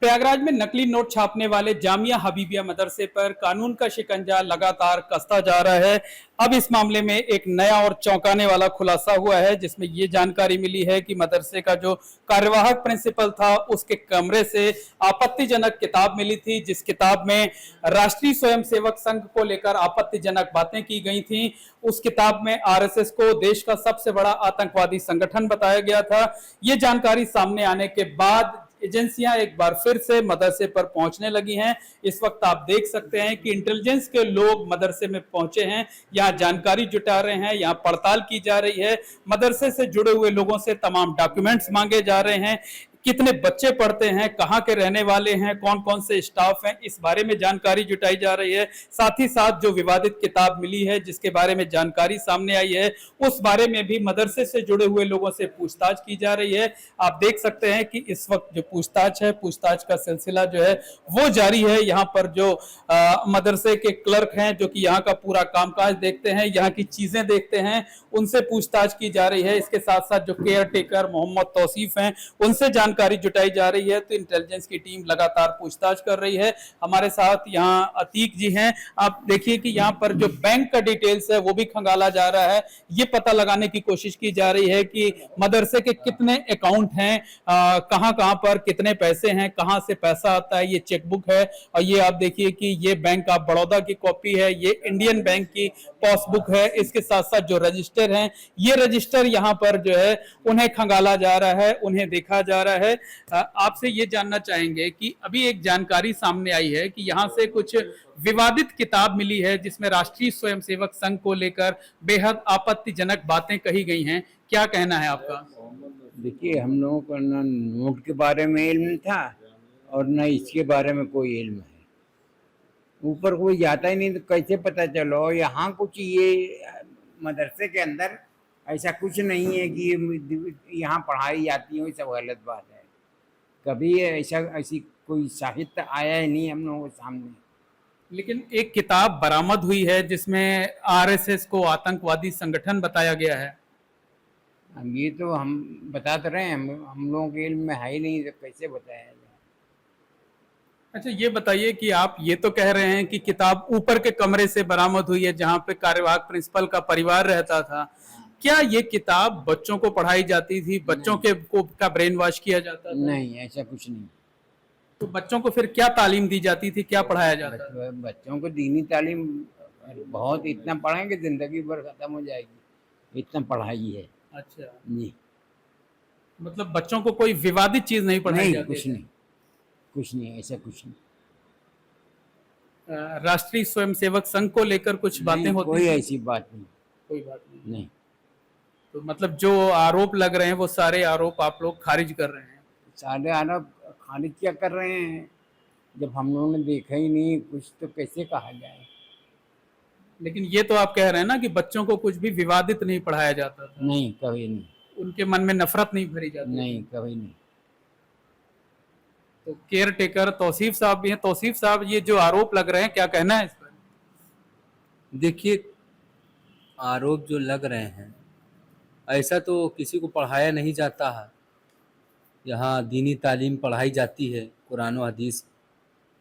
प्रयागराज में नकली नोट छापने वाले जामिया हबीबिया मदरसे पर कानून का शिकंजा लगातार कसता जा रहा है। अब इस मामले में एक नया और चौंकाने वाला खुलासा हुआ है, जिसमें ये जानकारी मिली है कि मदरसे का जो कार्यवाहक प्रिंसिपल था, उसके कमरे से आपत्तिजनक किताब मिली थी, जिस किताब में राष्ट्रीय स्वयंसेवक संघ को लेकर आपत्तिजनक बातें की गई थी। उस किताब में आरएसएस को देश का सबसे बड़ा आतंकवादी संगठन बताया गया था। ये जानकारी सामने आने के बाद एजेंसियां एक बार फिर से मदरसे पर पहुंचने लगी हैं। इस वक्त आप देख सकते हैं कि इंटेलिजेंस के लोग मदरसे में पहुंचे हैं, यहाँ जानकारी जुटा रहे हैं, यहाँ पड़ताल की जा रही है। मदरसे से जुड़े हुए लोगों से तमाम डॉक्यूमेंट्स मांगे जा रहे हैं। कितने बच्चे पढ़ते हैं, कहाँ के रहने वाले हैं, कौन कौन से स्टाफ हैं, इस बारे में जानकारी जुटाई जा रही है। साथ ही साथ जो विवादित किताब मिली है, जिसके बारे में जानकारी सामने आई है, उस बारे में भी मदरसे से जुड़े हुए लोगों से पूछताछ की जा रही है। आप देख सकते हैं कि इस वक्त जो पूछताछ का सिलसिला जो है वो जारी है। यहाँ पर जो मदरसे के क्लर्क हैं, जो कि यहाँ का पूरा कामकाज देखते हैं, यहाँ की चीजें देखते हैं, उनसे पूछताछ की जा रही है। इसके साथ साथ जो केयर टेकर मोहम्मद तौसीफ हैं, उनसे जानकारी जुटाई जा रही है। तो इंटेलिजेंस की टीम लगातार पूछताछ कर रही है। हमारे साथ यहाँ अतीक जी हैं। आप देखिए कि यहाँ पर जो बैंक का डिटेल्स है वो भी खंगाला जा रहा है। ये पता लगाने की कोशिश की जा रही है कि मदरसे के कितने अकाउंट हैं, कहाँ कहाँ पर कितने पैसे हैं, कहाँ से पैसा आता है। ये चेकबुक है और ये आप देखिए कि ये बैंक ऑफ बड़ौदा की कॉपी है, ये इंडियन बैंक की पासबुक है। इसके साथ साथ जो रजिस्टर हैं, ये रजिस्टर यहाँ पर जो है उन्हें खंगाला जा रहा है, उन्हें देखा जा रहा है। आपसे ये जानना चाहेंगे कि अभी एक जानकारी सामने आई है कि यहाँ से कुछ विवादित किताब मिली है, जिसमें राष्ट्रीय स्वयंसेवक संघ को लेकर बेहद आपत्तिजनक बातें कही गई हैं। क्या कहना है आपका? देखिए, हम लोगों को ना नोट के बारे में इल्म था और न इसके बारे में कोई इल्म है। ऊपर कोई जाता ही नहीं तो कैसे पता चलो। यहाँ कुछ ये मदरसे के अंदर ऐसा कुछ नहीं है कि यहाँ पढ़ाई जाती हो, सब गलत बात है। कभी ऐसी कोई साहित्य आया ही नहीं हम लोगों के सामने। लेकिन एक किताब बरामद हुई है जिसमें आरएसएस को आतंकवादी संगठन बताया गया है। हम ये तो हम बता तो रहे हैं, हम लोगों के इल्म में है ही नहीं, तो कैसे बताया जाए। अच्छा, ये बताइए कि आप ये तो कह रहे हैं कि किताब ऊपर के कमरे से बरामद हुई है, जहां पे कार्यवाहक प्रिंसिपल का परिवार रहता था। क्या ये किताब बच्चों को पढ़ाई जाती थी? बच्चों के का ब्रेन वॉश किया जाता था? नहीं, ऐसा कुछ नहीं। तो बच्चों को फिर क्या तालीम दी जाती थी, क्या पढ़ाया जाता था? बच्चों को दीनी तालीम बहुत, इतना पढ़ाएंगे जिंदगी भर खत्म हो जाएगी, इतना पढ़ाई है। अच्छा जी, मतलब बच्चों को कोई विवादित चीज नहीं पढ़ाई नहीं, जाती? कुछ नहीं, ऐसा कुछ नहीं। राष्ट्रीय स्वयंसेवक संघ को लेकर कुछ बातें होती कोई ऐसी बात नहीं। कोई बात नहीं। नहीं, तो मतलब जो आरोप लग रहे हैं वो सारे आरोप आप लोग खारिज कर रहे हैं? सारे आरोप खारिज क्या कर रहे हैं? जब हम लोगों ने देखा ही नहीं कुछ तो कैसे कहा जाए। लेकिन ये तो आप कह रहे हैं ना कि बच्चों को कुछ भी विवादित नहीं पढ़ाया जाता था? नहीं, कभी नहीं। उनके मन में नफरत नहीं भरी जाती? नहीं, कभी नहीं। तो केयर टेकर तौसीफ साहब भी हैं। तौसीफ साहब, ये जो आरोप लग रहे हैं, क्या कहना है इस पर? देखिए, आरोप जो लग रहे हैं, ऐसा तो किसी को पढ़ाया नहीं जाता है। यहाँ दीनी तालीम पढ़ाई जाती है, कुरान और हदीस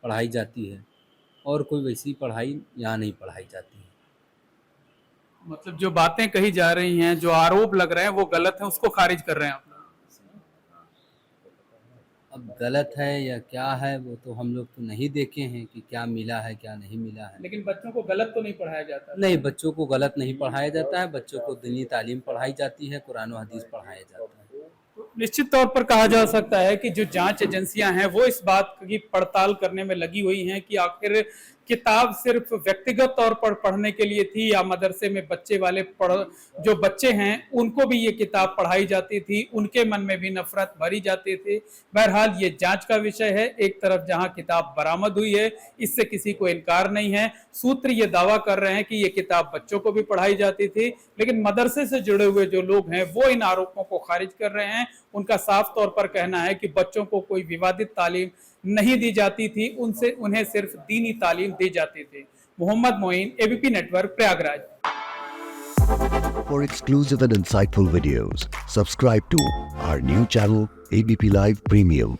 पढ़ाई जाती है, और कोई वैसी पढ़ाई यहाँ नहीं पढ़ाई जाती है। मतलब जो बातें कही जा रही हैं, जो आरोप लग रहे हैं, वो गलत है, उसको खारिज कर रहे हैं आप लोग? अब गलत है या क्या है वो तो हम लोग तो नहीं देखे हैं कि क्या मिला है क्या नहीं मिला है। लेकिन बच्चों को गलत तो नहीं पढ़ाया जाता? नहीं, बच्चों को गलत नहीं पढ़ाया जाता है। बच्चों को दीनी तालीम पढ़ाई जाती है, कुरान और हदीस पढ़ाया जाता है। निश्चित तौर पर कहा जा सकता है कि जो जांच एजेंसियां हैं वो इस बात की पड़ताल करने में लगी हुई हैं कि आखिर किताब सिर्फ व्यक्तिगत तौर पर पढ़ने के लिए थी, या मदरसे में बच्चे वाले जो बच्चे हैं उनको भी ये किताब पढ़ाई जाती थी, उनके मन में भी नफरत भरी जाती थी। बहरहाल ये जांच का विषय है। एक तरफ जहां किताब बरामद हुई है, इससे किसी को इनकार नहीं है। सूत्र ये दावा कर रहे हैं कि ये किताब बच्चों को भी पढ़ाई जाती थी, लेकिन मदरसे से जुड़े हुए जो लोग हैं वो इन आरोपों को खारिज कर रहे हैं। उनका साफ तौर पर कहना है कि बच्चों को कोई विवादित तालीम नहीं दी जाती थी, उन्हें सिर्फ दीनी तालीम दी जाती थी। Mohammad Moin, ABP network, Prayagraj. For exclusive and insightful videos, subscribe to our new channel ABP Live Premium.